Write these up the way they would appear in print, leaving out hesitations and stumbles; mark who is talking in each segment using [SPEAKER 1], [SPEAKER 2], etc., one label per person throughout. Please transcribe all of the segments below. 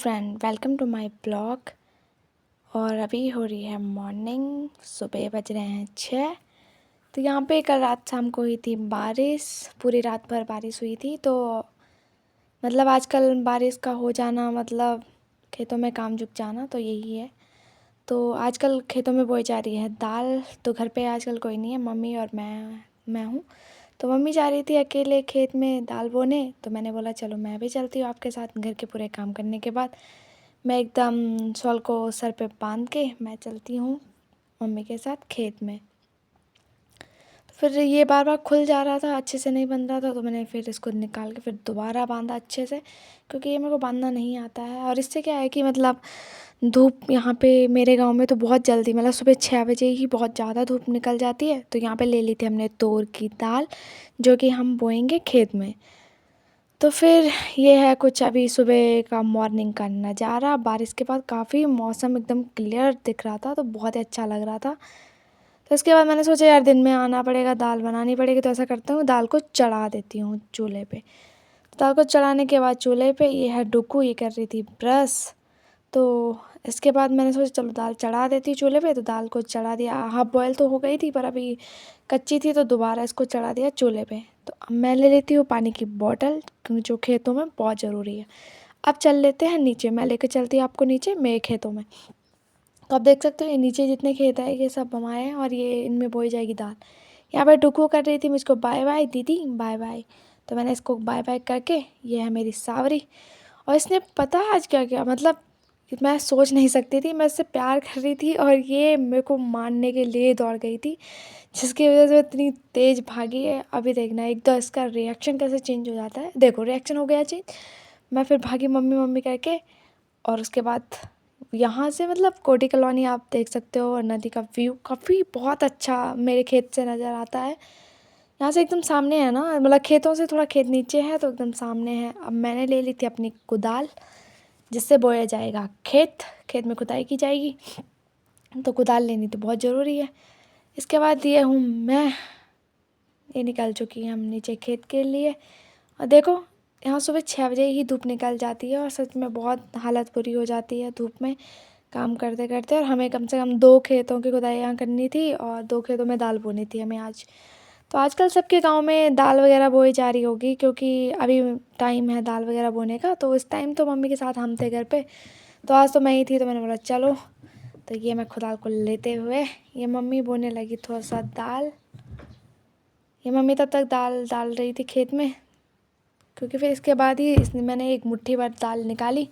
[SPEAKER 1] Friend, welcome to my blog. और अभी हो रही है मॉर्निंग, सुबह बज रहे हैं 6। तो यहाँ पे कल रात शाम को हुई थी बारिश, पूरी रात भर बारिश हुई थी। तो मतलब आजकल बारिश का हो जाना मतलब खेतों में काम जुक जाना, तो यही है। तो आजकल खेतों में बोई जा रही है दाल। तो घर पे आजकल कोई नहीं है, मम्मी और मैं हूँ। तो मम्मी जा रही थी अकेले खेत में दाल बोने, तो मैंने बोला चलो मैं भी चलती हूँ आपके साथ। घर के पूरे काम करने के बाद मैं एकदम शॉल को सर पे बांध के मैं चलती हूँ मम्मी के साथ खेत में। तो फिर ये बार बार खुल जा रहा था, अच्छे से नहीं बंध रहा था, तो मैंने फिर इसको निकाल के फिर दोबारा बांधा अच्छे से, क्योंकि ये मेरे को बांधना नहीं आता है। और इससे क्या है कि मतलब धूप यहाँ पे मेरे गांव में तो बहुत जल्दी, मतलब सुबह 6 बजे ही बहुत ज़्यादा धूप निकल जाती है। तो यहाँ पे ले ली थी हमने तूर की दाल, जो कि हम बोएंगे खेत में। तो फिर ये है कुछ अभी सुबह का मॉर्निंग का नज़ारा। बारिश के बाद काफ़ी मौसम एकदम क्लियर दिख रहा था, तो बहुत ही अच्छा लग रहा था। तो इसके बाद मैंने सोचा यार दिन में आना पड़ेगा, दाल बनानी पड़ेगी। तो ऐसा करता हूँ, दाल को चढ़ा देती हूँ चूल्हे पे। दाल को चढ़ाने के बाद चूल्हे पे ये है डुक्कू, ये कर रही थी ब्रश। तो इसके बाद मैंने सोचा चलो दाल चढ़ा देती हूँ चूल्हे पे। तो दाल को चढ़ा दिया, हाफ बॉयल तो हो गई थी पर अभी कच्ची थी, तो दोबारा इसको चढ़ा दिया चूल्हे पे। तो अब मैं ले लेती हूँ पानी की बोतल, क्योंकि जो खेतों में बहुत ज़रूरी है। अब चल लेते हैं नीचे, मैं लेकर चलती हूँ आपको नीचे मेरे खेतों में। तो आप देख सकते हो ये नीचे जितने खेत है ये सब हमारे हैं, और ये इनमें बोई जाएगी दाल। यहाँ पर डुक्कू कर रही थी मुझको बाय बाय दीदी बाय बाय। तो मैंने इसको बाय बाय करके, ये है मेरी सावरी। और इसने पता है आज क्या किया, मतलब मैं सोच नहीं सकती थी। मैं इससे प्यार कर रही थी और ये मेरे को मारने के लिए दौड़ गई थी, जिसकी वजह से इतनी तेज़ भागी है। अभी देखना एक तो इसका रिएक्शन कैसे चेंज हो जाता है। देखो रिएक्शन हो गया चेंज। मैं फिर भागी मम्मी मम्मी करके, और उसके बाद यहाँ से मतलब कोटी कॉलोनी आप देख सकते हो, और नदी का व्यू काफ़ी बहुत अच्छा मेरे खेत से नज़र आता है। यहाँ से एकदम सामने है ना, मतलब खेतों से थोड़ा खेत नीचे है, तो एकदम सामने है। अब मैंने ले ली थी अपनी कुदाल, जिससे बोया जाएगा खेत, खेत में खुदाई की जाएगी। तो कुदाल लेनी तो बहुत ज़रूरी है। इसके बाद ये हूँ मैं, ये निकल चुकी है हम नीचे खेत के लिए। और देखो यहाँ सुबह 6 बजे ही धूप निकल जाती है, और सच में बहुत हालत बुरी हो जाती है धूप में काम करते करते। और हमें कम से कम 2 खेतों की खुदाई यहाँ करनी थी, और 2 खेतों में दाल बोनी थी हमें आज। तो आजकल सबके गांव में दाल वगैरह बोई जा रही होगी, क्योंकि अभी टाइम है दाल वगैरह बोने का। तो इस टाइम तो मम्मी के साथ हम थे घर पे, तो आज तो मैं ही थी, तो मैंने बोला चलो। तो ये मैं खुदाल को लेते हुए, ये मम्मी बोने लगी थोड़ा सा दाल। ये मम्मी तब तक दाल डाल रही थी खेत में, क्योंकि फिर इसके बाद ही इसने मैंने एक मुट्ठी भर दाल निकाली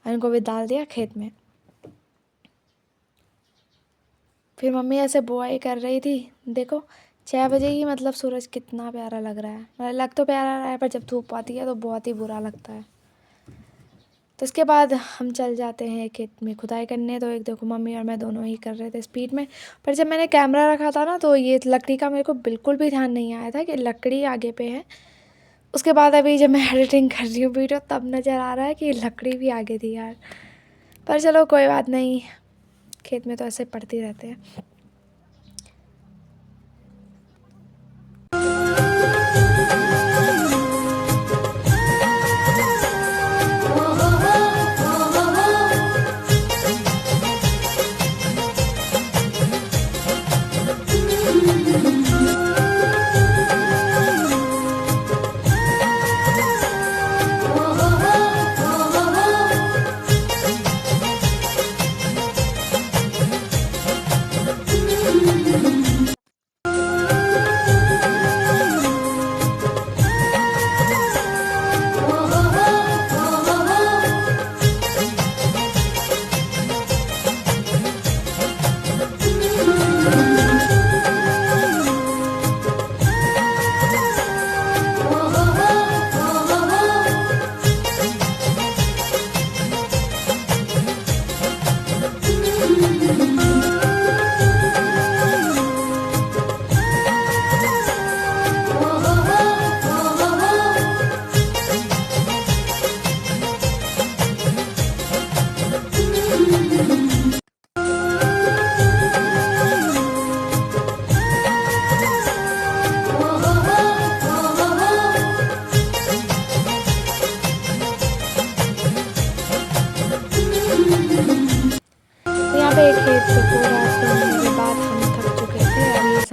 [SPEAKER 1] और इनको भी डाल दिया खेत में। फिर मम्मी ऐसे बुआई कर रही थी। देखो 6 बजे ही मतलब सूरज कितना प्यारा लग रहा है, मतलब लग तो प्यारा रहा है, पर जब धूप आती है तो बहुत ही बुरा लगता है। तो इसके बाद हम चल जाते हैं खेत में खुदाई करने। तो एक देखो मम्मी और मैं दोनों ही कर रहे थे स्पीड में। पर जब मैंने कैमरा रखा था ना, तो ये लकड़ी का मेरे को बिल्कुल भी ध्यान नहीं आया था कि लकड़ी आगे पे है। उसके बाद अभी जब मैं एडिटिंग कर रही हूँ वीडियो, तब नज़र आ रहा है कि लकड़ी भी आगे थी यार। पर चलो कोई बात नहीं, खेत में तो ऐसे पड़ते रहते हैं।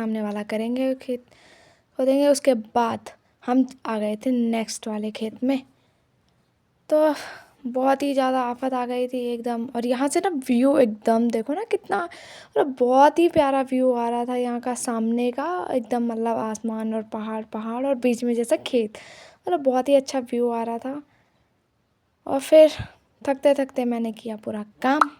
[SPEAKER 1] सामने वाला करेंगे, खेत खोदेंगे। उसके बाद हम आ गए थे नेक्स्ट वाले खेत में। तो बहुत ही ज़्यादा आफत आ गई थी एकदम। और यहाँ से ना व्यू एकदम देखो ना कितना, मतलब बहुत ही प्यारा व्यू आ रहा था यहाँ का सामने का एकदम, मतलब आसमान और पहाड़ पहाड़ और बीच में जैसा खेत, मतलब बहुत ही अच्छा व्यू आ रहा था। और फिर थकते थकते मैंने किया पूरा काम।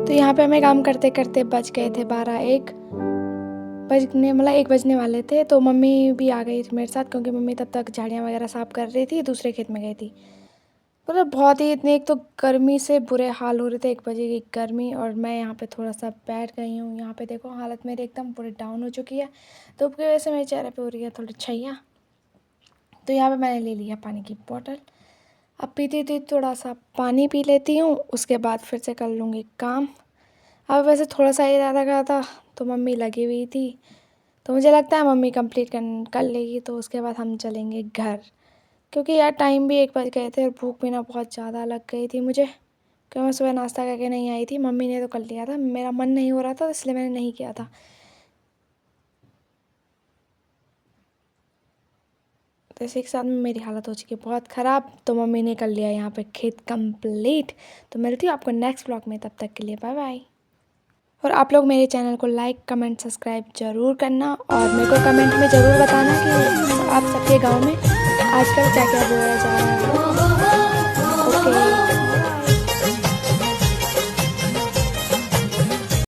[SPEAKER 1] तो यहाँ पे हमें काम करते करते बज गए थे 12-1 बजने, मतलब 1 बजने वाले थे। तो मम्मी भी आ गई थी मेरे साथ, क्योंकि मम्मी तब तक झाड़ियाँ वगैरह साफ़ कर रही थी, दूसरे खेत में गई थी। मतलब बहुत ही इतनी, एक तो गर्मी से बुरे हाल हो रहे थे, 1 बजे की गर्मी। और मैं यहाँ पे थोड़ा सा बैठ गई हूँ। यहाँ पे देखो हालत मेरी एकदम पूरी डाउन हो चुकी है, धूप की वजह से मेरे चेहरे पे हो रही है थोड़ी छैया। तो यहाँ पे मैंने ले लिया पानी की बोतल। अब पीती थी, थोड़ा सा पानी पी लेती हूँ, उसके बाद फिर से कर लूँगी काम। अब वैसे थोड़ा सा ही रह गया था, तो मम्मी लगी हुई थी, तो मुझे लगता है मम्मी कंप्लीट कर लेगी। तो उसके बाद हम चलेंगे घर, क्योंकि यार टाइम भी 1 बज गए थे और भूख भी ना बहुत ज़्यादा लग गई थी मुझे, क्योंकि मैं सुबह नाश्ता करके नहीं आई थी। मम्मी ने तो कर लिया था, मेरा मन नहीं हो रहा था, इसलिए मैंने नहीं किया था। तो इसी के साथ में मेरी हालत हो चुकी है बहुत ख़राब। तो मम्मी ने कर लिया यहाँ पे खेत कंप्लीट। तो मिलती हूँ आपको नेक्स्ट ब्लॉग में, तब तक के लिए बाय बाय। और आप लोग मेरे चैनल को लाइक कमेंट सब्सक्राइब ज़रूर करना, और मेरे को कमेंट में ज़रूर बताना कि आप सबके गांव में आजकल क्या क्या बोया जा रहा है।